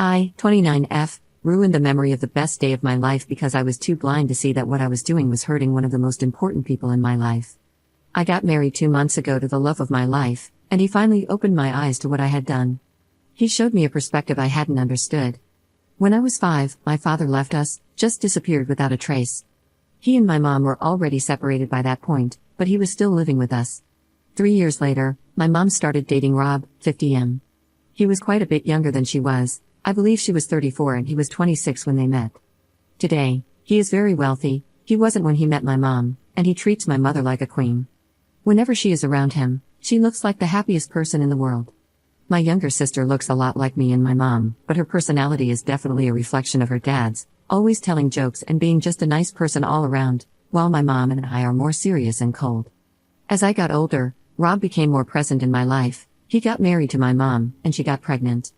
29F, ruined the memory of the best day of my life because I was too blind to see that what I was doing was hurting one of the most important people in my life. I got married 2 months ago to the love of my life, and he finally opened my eyes to what I had done. He showed me a perspective I hadn't understood. When I was 5, my father left us, just disappeared without a trace. He and my mom were already separated by that point, but he was still living with us. 3 years later, my mom started dating Rob, 50M. He was quite a bit younger than she was. I believe she was 34 and he was 26 when they met. Today, he is very wealthy. He wasn't when he met my mom, and he treats my mother like a queen. Whenever she is around him, she looks like the happiest person in the world. My younger sister looks a lot like me and my mom, but her personality is definitely a reflection of her dad's, always telling jokes and being just a nice person all around, while my mom and I are more serious and cold. As I got older, Rob became more present in my life. He got married to my mom, and she got pregnant.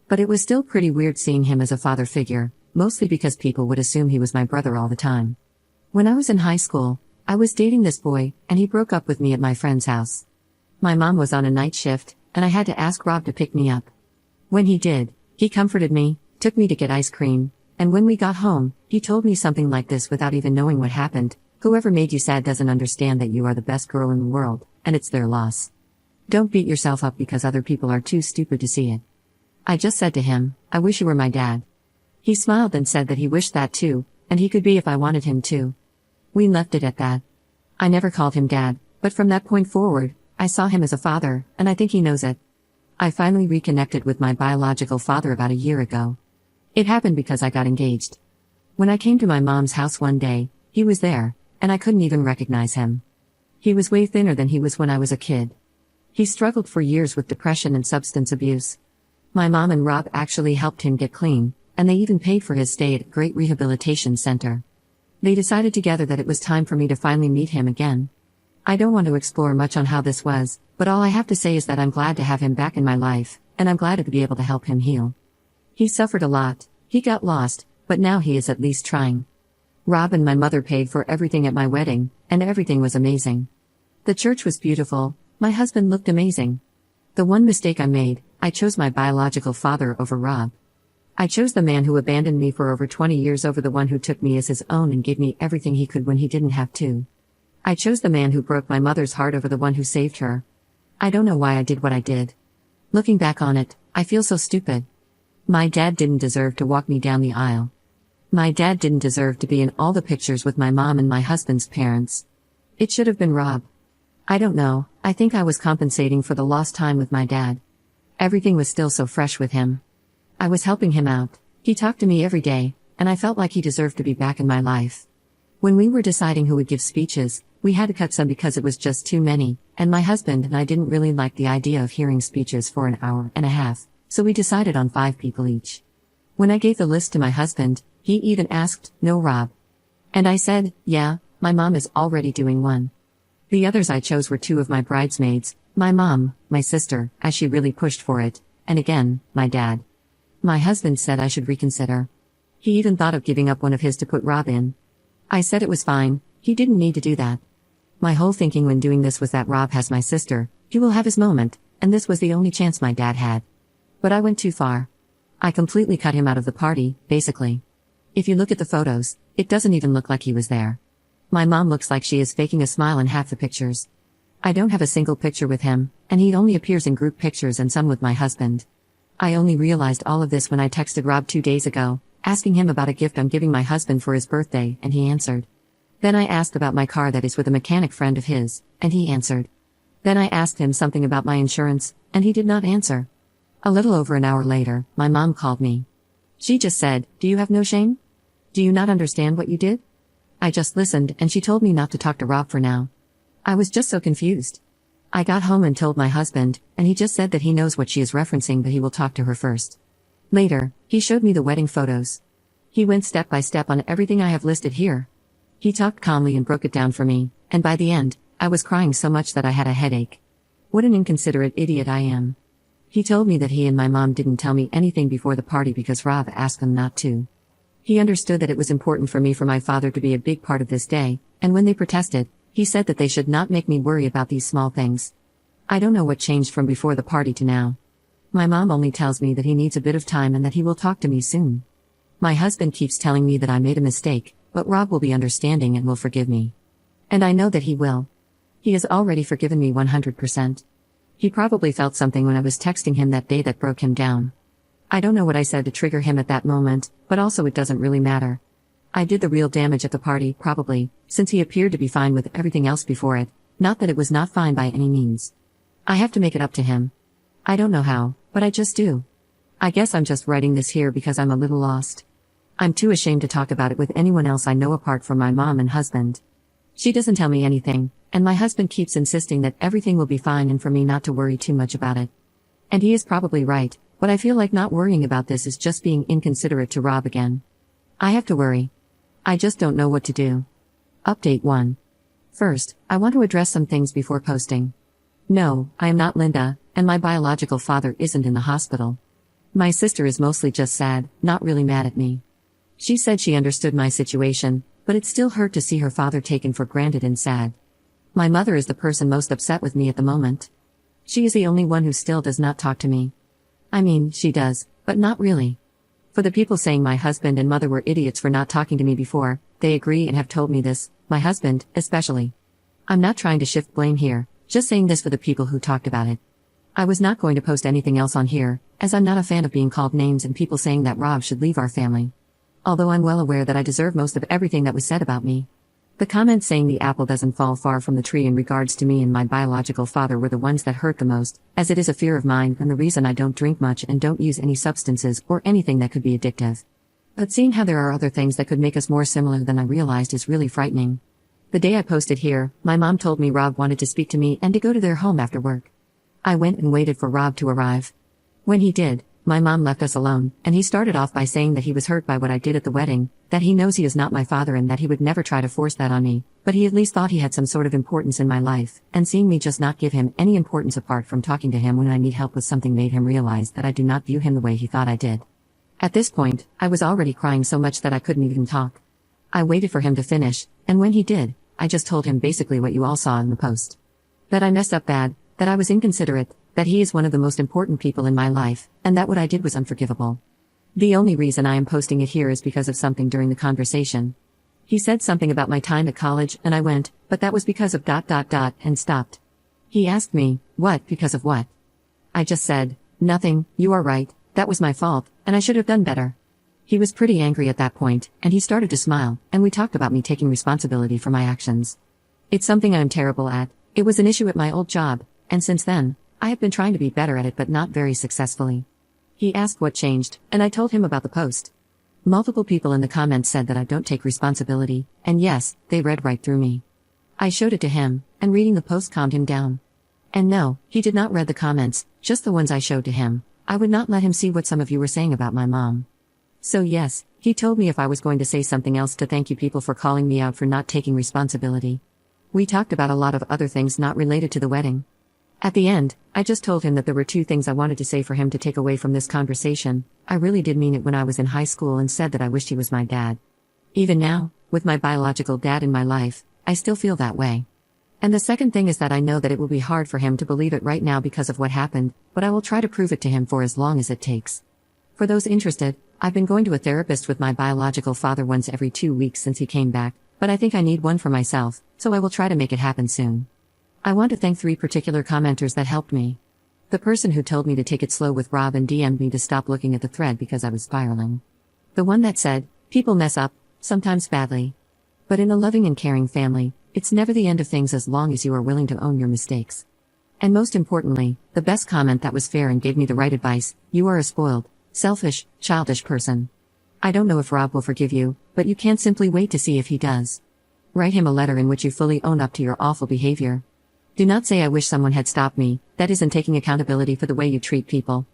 But it was still pretty weird seeing him as a father figure, mostly because people would assume he was my brother all the time. When I was in high school, I was dating this boy, and he broke up with me at my friend's house. My mom was on a night shift, and I had to ask Rob to pick me up. When he did, he comforted me, took me to get ice cream, and when we got home, he told me something like this without even knowing what happened: "Whoever made you sad doesn't understand that you are the best girl in the world, and it's their loss. Don't beat yourself up because other people are too stupid to see it." I just said to him, "I wish you were my dad." He smiled and said that he wished that too, and he could be if I wanted him to. We left it at that. I never called him dad, but from that point forward, I saw him as a father, and I think he knows it. I finally reconnected with my biological father about a year ago. It happened because I got engaged. When I came to my mom's house one day, he was there, and I couldn't even recognize him. He was way thinner than he was when I was a kid. He struggled for years with depression and substance abuse. My mom and Rob actually helped him get clean, and they even paid for his stay at a great rehabilitation center. They decided together that it was time for me to finally meet him again. I don't want to explore much on how this was, but all I have to say is that I'm glad to have him back in my life, and I'm glad to be able to help him heal. He suffered a lot, he got lost, but now he is at least trying. Rob and my mother paid for everything at my wedding, and everything was amazing. The church was beautiful, my husband looked amazing. The one mistake I made, I chose my biological father over Rob. I chose the man who abandoned me for over 20 years over the one who took me as his own and gave me everything he could when he didn't have to. I chose the man who broke my mother's heart over the one who saved her. I don't know why I did what I did. Looking back on it, I feel so stupid. My dad didn't deserve to walk me down the aisle. My dad didn't deserve to be in all the pictures with my mom and my husband's parents. It should have been Rob. I don't know, I think I was compensating for the lost time with my dad. Everything was still so fresh with him. I was helping him out, he talked to me every day, and I felt like he deserved to be back in my life. When we were deciding who would give speeches, we had to cut some because it was just too many, and my husband and I didn't really like the idea of hearing speeches for an hour and a half, so we decided on 5 people each. When I gave the list to my husband, he even asked, "No, Rob?" And I said, "Yeah, my mom is already doing one." The others I chose were 2 of my bridesmaids, my mom, my sister, as she really pushed for it, and again, my dad. My husband said I should reconsider. He even thought of giving up one of his to put Rob in. I said it was fine, he didn't need to do that. My whole thinking when doing this was that Rob has my sister, he will have his moment, and this was the only chance my dad had. But I went too far. I completely cut him out of the party, basically. If you look at the photos, it doesn't even look like he was there. My mom looks like she is faking a smile in half the pictures. I don't have a single picture with him, and he only appears in group pictures and some with my husband. I only realized all of this when I texted Rob 2 days ago, asking him about a gift I'm giving my husband for his birthday, and he answered. Then I asked about my car that is with a mechanic friend of his, and he answered. Then I asked him something about my insurance, and he did not answer. A little over an hour later, my mom called me. She just said, "Do you have no shame? Do you not understand what you did?" I just listened, and she told me not to talk to Rob for now. I was just so confused. I got home and told my husband, and he just said that he knows what she is referencing but he will talk to her first. Later, he showed me the wedding photos. He went step by step on everything I have listed here. He talked calmly and broke it down for me, and by the end, I was crying so much that I had a headache. What an inconsiderate idiot I am. He told me that he and my mom didn't tell me anything before the party because Rob asked them not to. He understood that it was important for me for my father to be a big part of this day, and when they protested, he said that they should not make me worry about these small things. I don't know what changed from before the party to now. My mom only tells me that he needs a bit of time and that he will talk to me soon. My husband keeps telling me that I made a mistake, but Rob will be understanding and will forgive me. And I know that he will. He has already forgiven me 100%. He probably felt something when I was texting him that day that broke him down. I don't know what I said to trigger him at that moment, but also it doesn't really matter. I did the real damage at the party, probably, since he appeared to be fine with everything else before it, not that it was not fine by any means. I have to make it up to him. I don't know how, but I just do. I guess I'm just writing this here because I'm a little lost. I'm too ashamed to talk about it with anyone else I know apart from my mom and husband. She doesn't tell me anything, and my husband keeps insisting that everything will be fine and for me not to worry too much about it. And he is probably right, but I feel like not worrying about this is just being inconsiderate to Rob again. I have to worry. I just don't know what to do. Update 1. First, I want to address some things before posting. No, I am not Linda, and my biological father isn't in the hospital. My sister is mostly just sad, not really mad at me. She said she understood my situation, but it still hurt to see her father taken for granted and sad. My mother is the person most upset with me at the moment. She is the only one who still does not talk to me. I mean, she does, but not really. For the people saying my husband and mother were idiots for not talking to me before, they agree and have told me this, my husband, especially. I'm not trying to shift blame here, just saying this for the people who talked about it. I was not going to post anything else on here, as I'm not a fan of being called names and people saying that Rob should leave our family. Although I'm well aware that I deserve most of everything that was said about me. The comments saying the apple doesn't fall far from the tree in regards to me and my biological father were the ones that hurt the most, as it is a fear of mine and the reason I don't drink much and don't use any substances or anything that could be addictive. But seeing how there are other things that could make us more similar than I realized is really frightening. The day I posted here, my mom told me Rob wanted to speak to me and to go to their home after work. I went and waited for Rob to arrive. When he did, my mom left us alone, and he started off by saying that he was hurt by what I did at the wedding, that he knows he is not my father and that he would never try to force that on me, but he at least thought he had some sort of importance in my life, and seeing me just not give him any importance apart from talking to him when I need help with something made him realize that I do not view him the way he thought I did. At this point, I was already crying so much that I couldn't even talk. I waited for him to finish, and when he did, I just told him basically what you all saw in the post. That I messed up bad, that I was inconsiderate, that he is one of the most important people in my life, and that what I did was unforgivable. The only reason I am posting it here is because of something during the conversation. He said something about my time at college, and I went, but that was because of ... and stopped. He asked me, what, because of what? I just said, nothing, you are right, that was my fault, and I should have done better. He was pretty angry at that point, and he started to smile, and we talked about me taking responsibility for my actions. It's something I am terrible at, it was an issue at my old job, and since then, I have been trying to be better at it but not very successfully. He asked what changed, and I told him about the post. Multiple people in the comments said that I don't take responsibility, and yes, they read right through me. I showed it to him, and reading the post calmed him down. And no, he did not read the comments, just the ones I showed to him. I would not let him see what some of you were saying about my mom. So yes, he told me if I was going to say something else to thank you people for calling me out for not taking responsibility. We talked about a lot of other things not related to the wedding. At the end, I just told him that there were 2 things I wanted to say for him to take away from this conversation. I really did mean it when I was in high school and said that I wished he was my dad. Even now, with my biological dad in my life, I still feel that way. And the second thing is that I know that it will be hard for him to believe it right now because of what happened, but I will try to prove it to him for as long as it takes. For those interested, I've been going to a therapist with my biological father once every 2 weeks since he came back, but I think I need one for myself, so I will try to make it happen soon. I want to thank 3 particular commenters that helped me. The person who told me to take it slow with Rob and DM'd me to stop looking at the thread because I was spiraling. The one that said, people mess up, sometimes badly. But in a loving and caring family, it's never the end of things as long as you are willing to own your mistakes. And most importantly, the best comment that was fair and gave me the right advice, you are a spoiled, selfish, childish person. I don't know if Rob will forgive you, but you can't simply wait to see if he does. Write him a letter in which you fully own up to your awful behavior. Do not say I wish someone had stopped me, that isn't taking accountability for the way you treat people.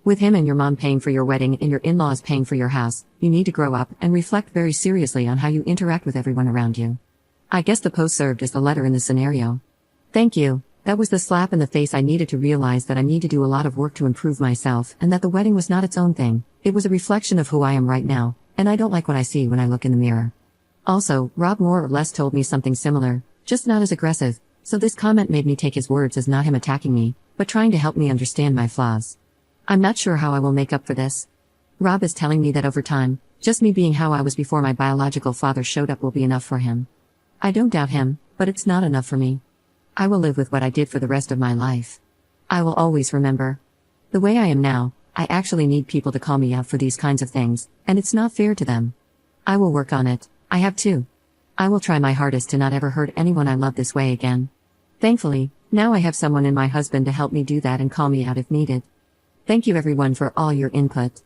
With him and your mom paying for your wedding and your in-laws paying for your house, you need to grow up and reflect very seriously on how you interact with everyone around you. I guess the post served as the letter in this scenario. Thank you, that was the slap in the face I needed to realize that I need to do a lot of work to improve myself and that the wedding was not its own thing, it was a reflection of who I am right now, and I don't like what I see when I look in the mirror. Also, Rob more or less told me something similar, just not as aggressive. So this comment made me take his words as not him attacking me, but trying to help me understand my flaws. I'm not sure how I will make up for this. Rob is telling me that over time, just me being how I was before my biological father showed up will be enough for him. I don't doubt him, but it's not enough for me. I will live with what I did for the rest of my life. I will always remember. The way I am now, I actually need people to call me out for these kinds of things, and it's not fair to them. I will work on it, I have to. I will try my hardest to not ever hurt anyone I love this way again. Thankfully, now I have someone in my husband to help me do that and call me out if needed. Thank you everyone for all your input.